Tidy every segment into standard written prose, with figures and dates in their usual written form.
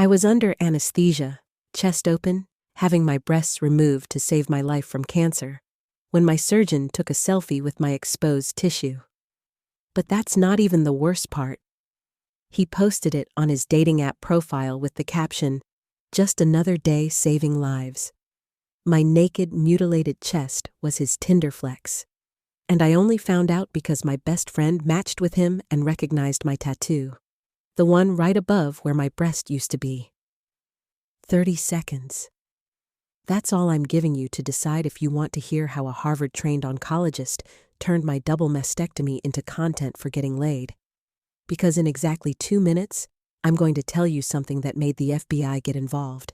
I was under anesthesia, chest open, having my breasts removed to save my life from cancer, when my surgeon took a selfie with my exposed tissue. But that's not even the worst part. He posted it on his dating app profile with the caption, "Just another day saving lives." My naked, mutilated chest was his Tinder flex. And I only found out because my best friend matched with him and recognized my tattoo. The one right above where my breast used to be. 30 seconds. That's all I'm giving you to decide if you want to hear how a Harvard-trained oncologist turned my double mastectomy into content for getting laid. Because in exactly 2 minutes, I'm going to tell you something that made the FBI get involved.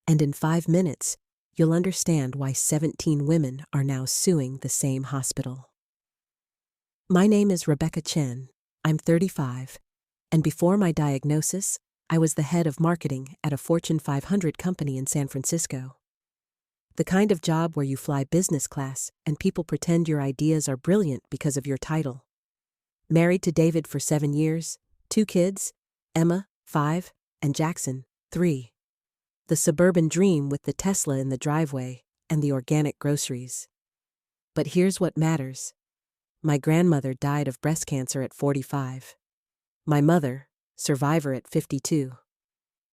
And in 5 minutes, you'll understand why 17 women are now suing the same hospital. My name is Rebecca Chen. I'm 35. And before my diagnosis, I was the head of marketing at a Fortune 500 company in San Francisco. The kind of job where you fly business class and people pretend your ideas are brilliant because of your title. Married to David for 7 years, 2 kids, Emma, 5, and Jackson, 3. The suburban dream with the Tesla in the driveway and the organic groceries. But here's what matters. My grandmother died of breast cancer at 45. My mother, survivor at 52.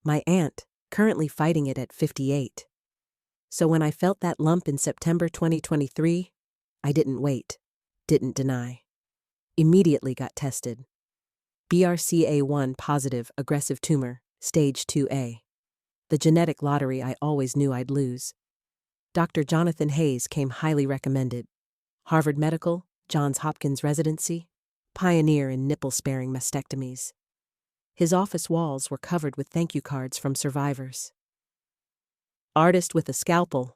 My aunt, currently fighting it at 58. So when I felt that lump in September 2023, I didn't wait, didn't deny. Immediately got tested. BRCA1 positive aggressive tumor, stage 2A. The genetic lottery I always knew I'd lose. Dr. Jonathan Hayes came highly recommended. Harvard Medical, Johns Hopkins residency, pioneer in nipple-sparing mastectomies. His office walls were covered with thank you cards from survivors. Artist with a scalpel,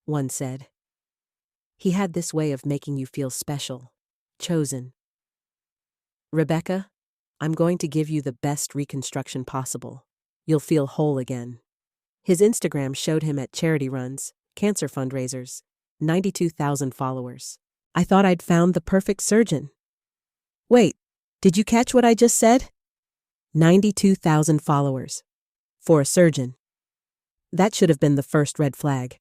one said. He had this way of making you feel special, chosen. Rebecca, I'm going to give you the best reconstruction possible. You'll feel whole again. His Instagram showed him at charity runs, cancer fundraisers, 92,000 followers. I thought I'd found the perfect surgeon. Wait, did you catch what I just said? 92,000 followers. For a surgeon. That should have been the first red flag.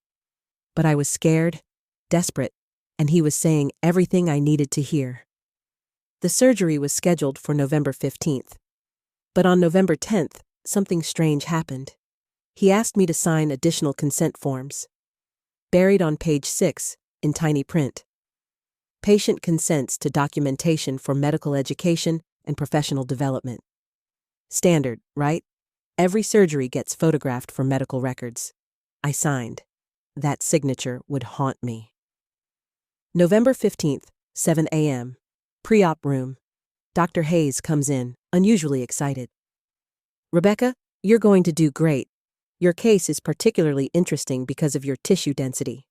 But I was scared, desperate, and he was saying everything I needed to hear. The surgery was scheduled for November 15th. But on November 10th, something strange happened. He asked me to sign additional consent forms. Buried on page 6, in tiny print. Patient consents to documentation for medical education and professional development. Standard, right? Every surgery gets photographed for medical records. I signed. That signature would haunt me. November 15th, 7 a.m. Pre-op room. Dr. Hayes comes in, unusually excited. Rebecca, you're going to do great. Your case is particularly interesting because of your tissue density.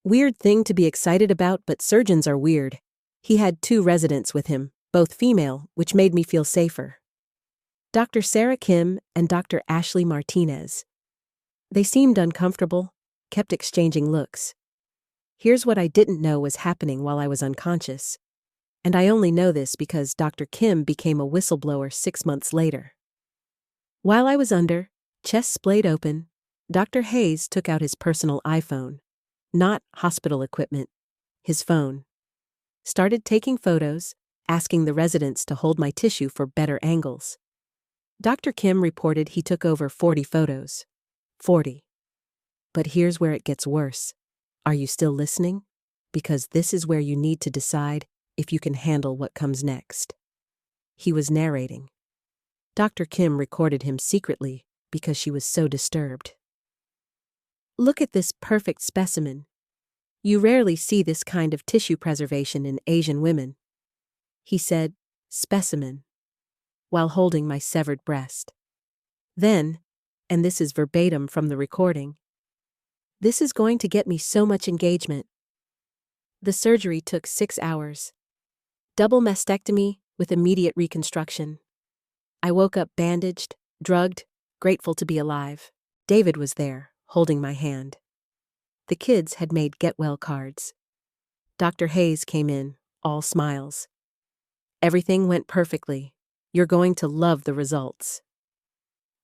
Weird thing to be excited about, but surgeons are weird. He had 2 residents with him, both female, which made me feel safer. Dr. Sarah Kim and Dr. Ashley Martinez. They seemed uncomfortable, kept exchanging looks. Here's what I didn't know was happening while I was unconscious. And I only know this because Dr. Kim became a whistleblower 6 months later. While I was under, chest splayed open, Dr. Hayes took out his personal iPhone, not hospital equipment, his phone. Started taking photos, asking the residents to hold my tissue for better angles. Dr. Kim reported he took over 40 photos. 40. But here's where it gets worse. Are you still listening? Because this is where you need to decide if you can handle what comes next. He was narrating. Dr. Kim recorded him secretly because she was so disturbed. Look at this perfect specimen. You rarely see this kind of tissue preservation in Asian women. He said, specimen, while holding my severed breast. Then, and this is verbatim from the recording, this is going to get me so much engagement. The surgery took 6 hours. Double mastectomy with immediate reconstruction. I woke up bandaged, drugged, grateful to be alive. David was there, holding my hand. The kids had made get-well cards. Dr. Hayes came in, all smiles. Everything went perfectly. You're going to love the results.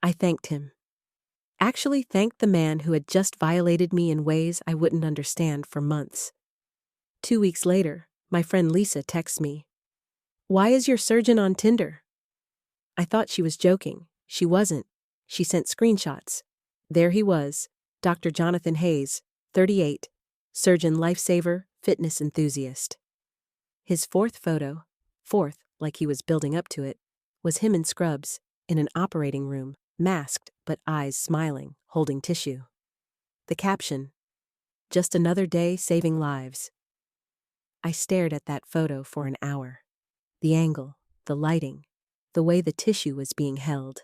I thanked him. Actually thanked the man who had just violated me in ways I wouldn't understand for months. 2 weeks later, my friend Lisa texts me, "Why is your surgeon on Tinder?" I thought she was joking. She wasn't. She sent screenshots. There he was, Dr. Jonathan Hayes, 38, surgeon lifesaver, fitness enthusiast. His fourth photo, like he was building up to it, was him in scrubs, in an operating room, masked but eyes smiling, holding tissue. The caption, "Just another day saving lives." I stared at that photo for an hour. The angle, the lighting, the way the tissue was being held.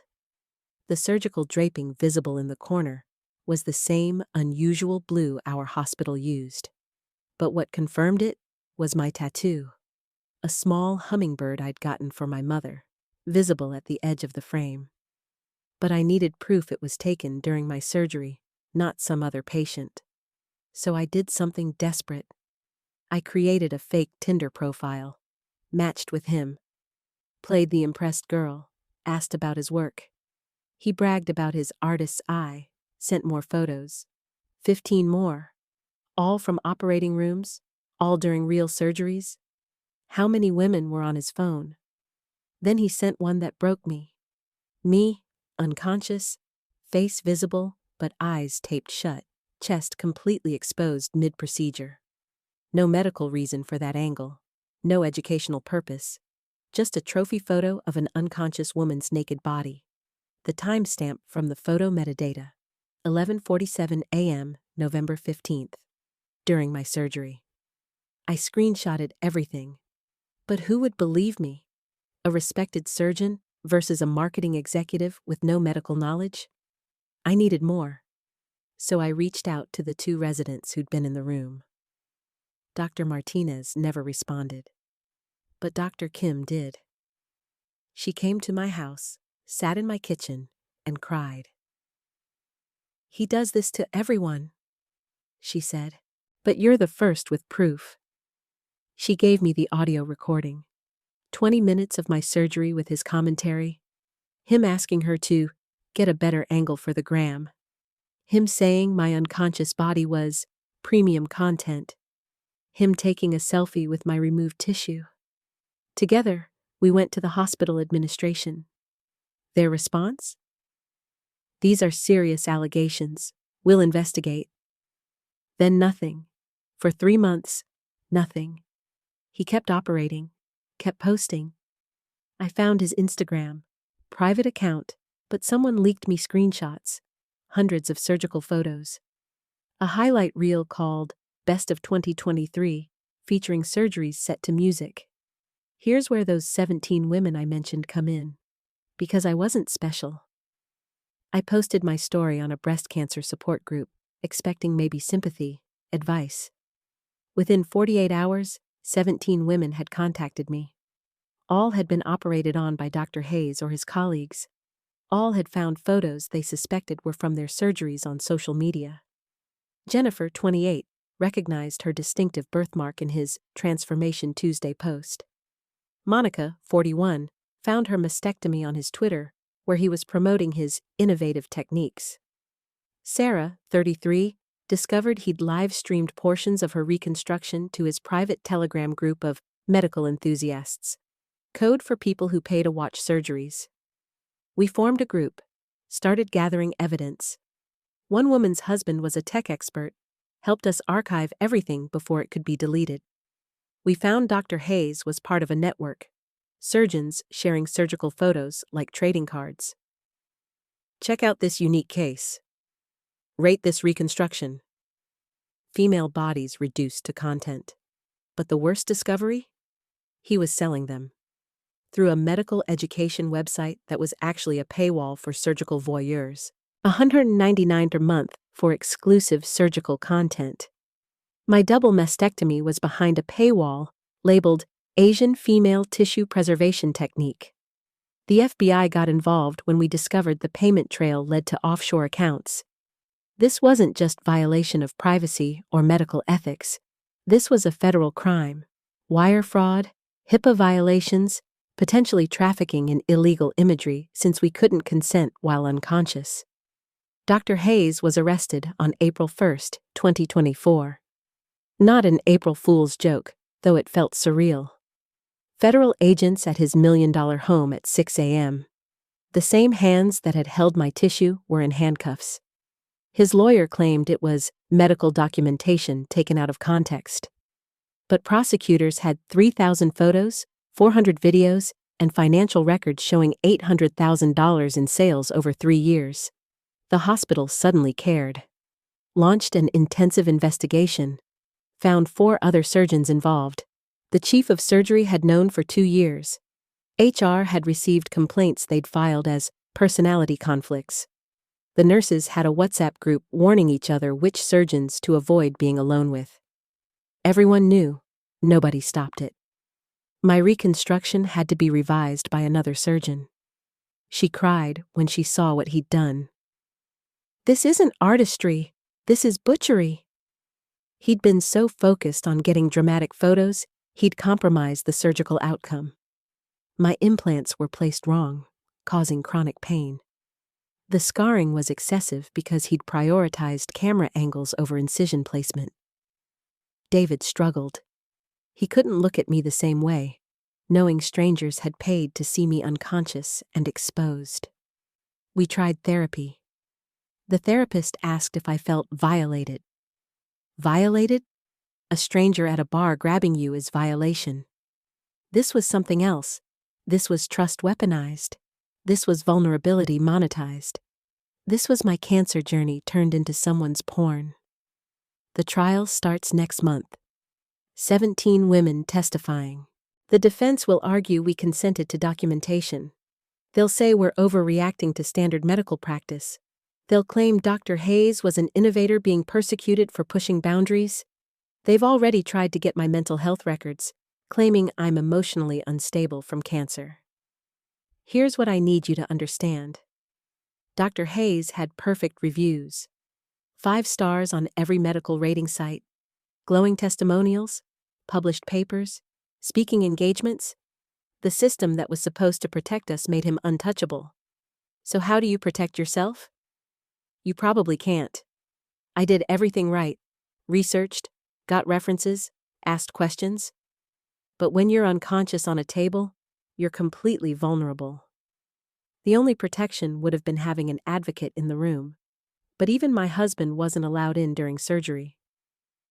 The surgical draping visible in the corner was the same unusual blue our hospital used. But what confirmed it was my tattoo. A small hummingbird I'd gotten for my mother, visible at the edge of the frame. But I needed proof it was taken during my surgery, not some other patient. So I did something desperate. I created a fake Tinder profile, matched with him, played the impressed girl, asked about his work. He bragged about his artist's eye, sent more photos. 15 more. All from operating rooms, all during real surgeries. How many women were on his phone? Then he sent one that broke me. Me, unconscious, face visible, but eyes taped shut, chest completely exposed mid-procedure. No medical reason for that angle, no educational purpose, just a trophy photo of an unconscious woman's naked body. The timestamp from the photo metadata, 11:47 a.m., November 15th, during my surgery. I screenshotted everything. But who would believe me? A respected surgeon versus a marketing executive with no medical knowledge? I needed more. So I reached out to the 2 residents who'd been in the room. Dr. Martinez never responded. But Dr. Kim did. She came to my house, sat in my kitchen, and cried. "He does this to everyone," she said. "But you're the first with proof." She gave me the audio recording. 20 minutes of my surgery with his commentary. Him asking her to get a better angle for the gram. Him saying my unconscious body was premium content. Him taking a selfie with my removed tissue. Together, we went to the hospital administration. Their response? "These are serious allegations. We'll investigate." Then nothing. For 3 months, nothing. He kept operating, kept posting. I found his Instagram, private account, but someone leaked me screenshots, hundreds of surgical photos. A highlight reel called Best of 2023, featuring surgeries set to music. Here's where those 17 women I mentioned come in. Because I wasn't special. I posted my story on a breast cancer support group, expecting maybe sympathy, advice. Within 48 hours, 17 women had contacted me. All had been operated on by Dr. Hayes or his colleagues. All had found photos they suspected were from their surgeries on social media. Jennifer, 28, recognized her distinctive birthmark in his Transformation Tuesday post. Monica, 41, found her mastectomy on his Twitter, where he was promoting his innovative techniques. Sarah, 33, discovered he'd live-streamed portions of her reconstruction to his private Telegram group of medical enthusiasts, code for people who pay to watch surgeries. We formed a group, started gathering evidence. One woman's husband was a tech expert, helped us archive everything before it could be deleted. We found Dr. Hayes was part of a network, surgeons sharing surgical photos like trading cards. Check out this unique case. Rate this reconstruction. Female bodies reduced to content. But the worst discovery? He was selling them. Through a medical education website that was actually a paywall for surgical voyeurs. $199 per month for exclusive surgical content. My double mastectomy was behind a paywall labeled Asian Female Tissue Preservation Technique. The FBI got involved when we discovered the payment trail led to offshore accounts. This wasn't just violation of privacy or medical ethics. This was a federal crime. Wire fraud, HIPAA violations, potentially trafficking in illegal imagery since we couldn't consent while unconscious. Dr. Hayes was arrested on April 1, 2024. Not an April Fool's joke, though it felt surreal. Federal agents at his $1 million home at 6 a.m. The same hands that had held my tissue were in handcuffs. His lawyer claimed it was medical documentation taken out of context. But prosecutors had 3,000 photos, 400 videos, and financial records showing $800,000 in sales over 3 years. The hospital suddenly cared. Launched an intensive investigation. Found 4 other surgeons involved. The chief of surgery had known for 2 years. HR had received complaints they'd filed as personality conflicts. The nurses had a WhatsApp group warning each other which surgeons to avoid being alone with. Everyone knew. Nobody stopped it. My reconstruction had to be revised by another surgeon. She cried when she saw what he'd done. "This isn't artistry. This is butchery." He'd been so focused on getting dramatic photos, he'd compromised the surgical outcome. My implants were placed wrong, causing chronic pain. The scarring was excessive because he'd prioritized camera angles over incision placement. David struggled. He couldn't look at me the same way, knowing strangers had paid to see me unconscious and exposed. We tried therapy. The therapist asked if I felt violated. Violated? A stranger at a bar grabbing you is violation. This was something else. This was trust weaponized. This was vulnerability monetized. This was my cancer journey turned into someone's porn. The trial starts next month. 17 women testifying. The defense will argue we consented to documentation. They'll say we're overreacting to standard medical practice. They'll claim Dr. Hayes was an innovator being persecuted for pushing boundaries. They've already tried to get my mental health records, claiming I'm emotionally unstable from cancer. Here's what I need you to understand. Dr. Hayes had perfect reviews. 5 stars on every medical rating site. Glowing testimonials, published papers, speaking engagements. The system that was supposed to protect us made him untouchable. So how do you protect yourself? You probably can't. I did everything right. Researched, got references, asked questions. But when you're unconscious on a table, you're completely vulnerable. The only protection would have been having an advocate in the room. But even my husband wasn't allowed in during surgery.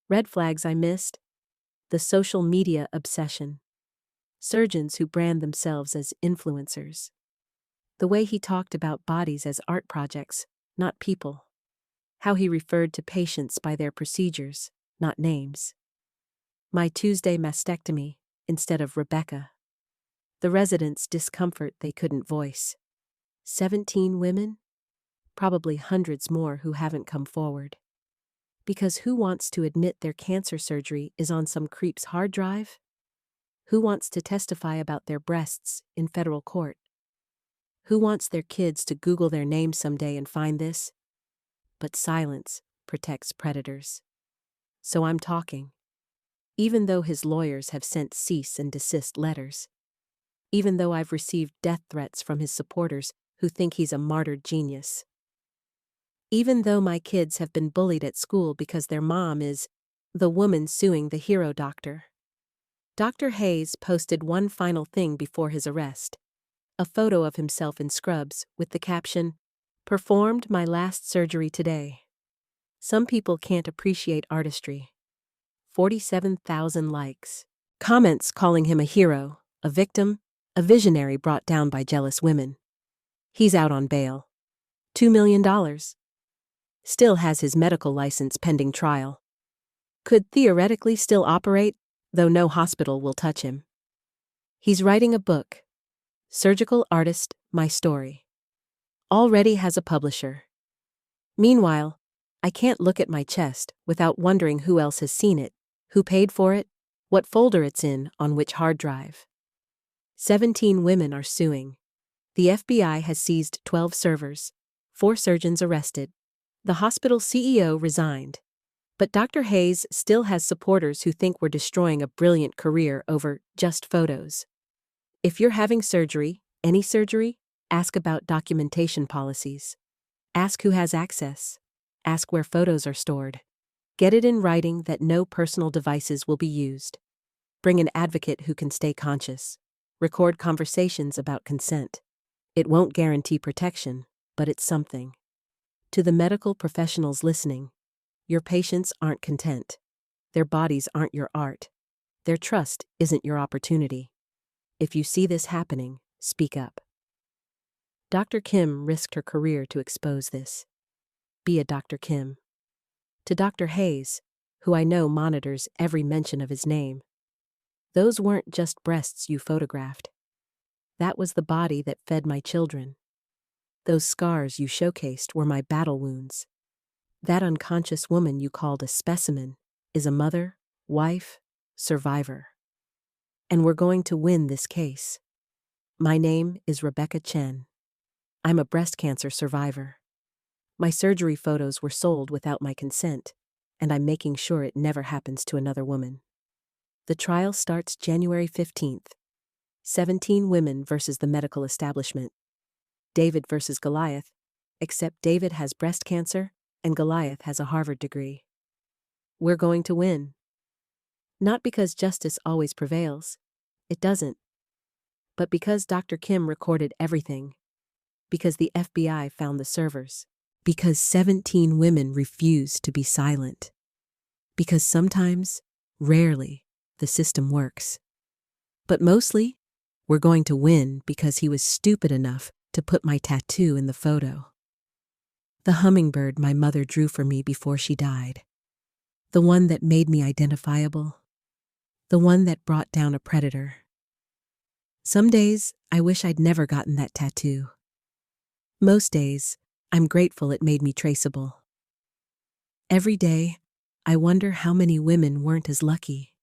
Red flags I missed. The social media obsession. Surgeons who brand themselves as influencers. The way he talked about bodies as art projects, not people. How he referred to patients by their procedures, not names. My Tuesday mastectomy instead of Rebecca. The residents' discomfort they couldn't voice. 17 women? Probably hundreds more who haven't come forward. Because who wants to admit their cancer surgery is on some creep's hard drive? Who wants to testify about their breasts in federal court? Who wants their kids to Google their name someday and find this? But silence protects predators. So I'm talking. Even though his lawyers have sent cease and desist letters. Even though I've received death threats from his supporters who think he's a martyred genius. Even though my kids have been bullied at school because their mom is the woman suing the hero doctor. Dr. Hayes posted one final thing before his arrest. A photo of himself in scrubs with the caption, "Performed my last surgery today." Some people can't appreciate artistry. 47,000 likes. Comments calling him a hero, a victim, a visionary brought down by jealous women. He's out on bail. $2 million. Still has his medical license pending trial. Could theoretically still operate, though no hospital will touch him. He's writing a book. Surgical Artist, My Story. Already has a publisher. Meanwhile, I can't look at my chest without wondering who else has seen it, who paid for it, what folder it's in, on which hard drive. 17 women are suing. The FBI has seized 12 servers, 4 surgeons arrested. The hospital CEO resigned. But Dr. Hayes still has supporters who think we're destroying a brilliant career over just photos. If you're having surgery, any surgery, ask about documentation policies. Ask who has access. Ask where photos are stored. Get it in writing that no personal devices will be used. Bring an advocate who can stay conscious. Record conversations about consent. It won't guarantee protection, but it's something. To the medical professionals listening, your patients aren't content. Their bodies aren't your art. Their trust isn't your opportunity. If you see this happening, speak up. Dr. Kim risked her career to expose this. Be a Dr. Kim. To Dr. Hayes, who I know monitors every mention of his name, those weren't just breasts you photographed. That was the body that fed my children. Those scars you showcased were my battle wounds. That unconscious woman you called a specimen is a mother, wife, survivor. And we're going to win this case. My name is Rebecca Chen. I'm a breast cancer survivor. My surgery photos were sold without my consent, and I'm making sure it never happens to another woman. The trial starts January 15th. 17 women versus the medical establishment. David versus Goliath, except David has breast cancer and Goliath has a Harvard degree. We're going to win. Not because justice always prevails. It doesn't. But because Dr. Kim recorded everything. Because the FBI found the servers. Because 17 women refused to be silent. Because sometimes, rarely, the system works. But mostly, we're going to win because he was stupid enough to put my tattoo in the photo. The hummingbird my mother drew for me before she died. The one that made me identifiable. The one that brought down a predator. Some days, I wish I'd never gotten that tattoo. Most days, I'm grateful it made me traceable. Every day, I wonder how many women weren't as lucky.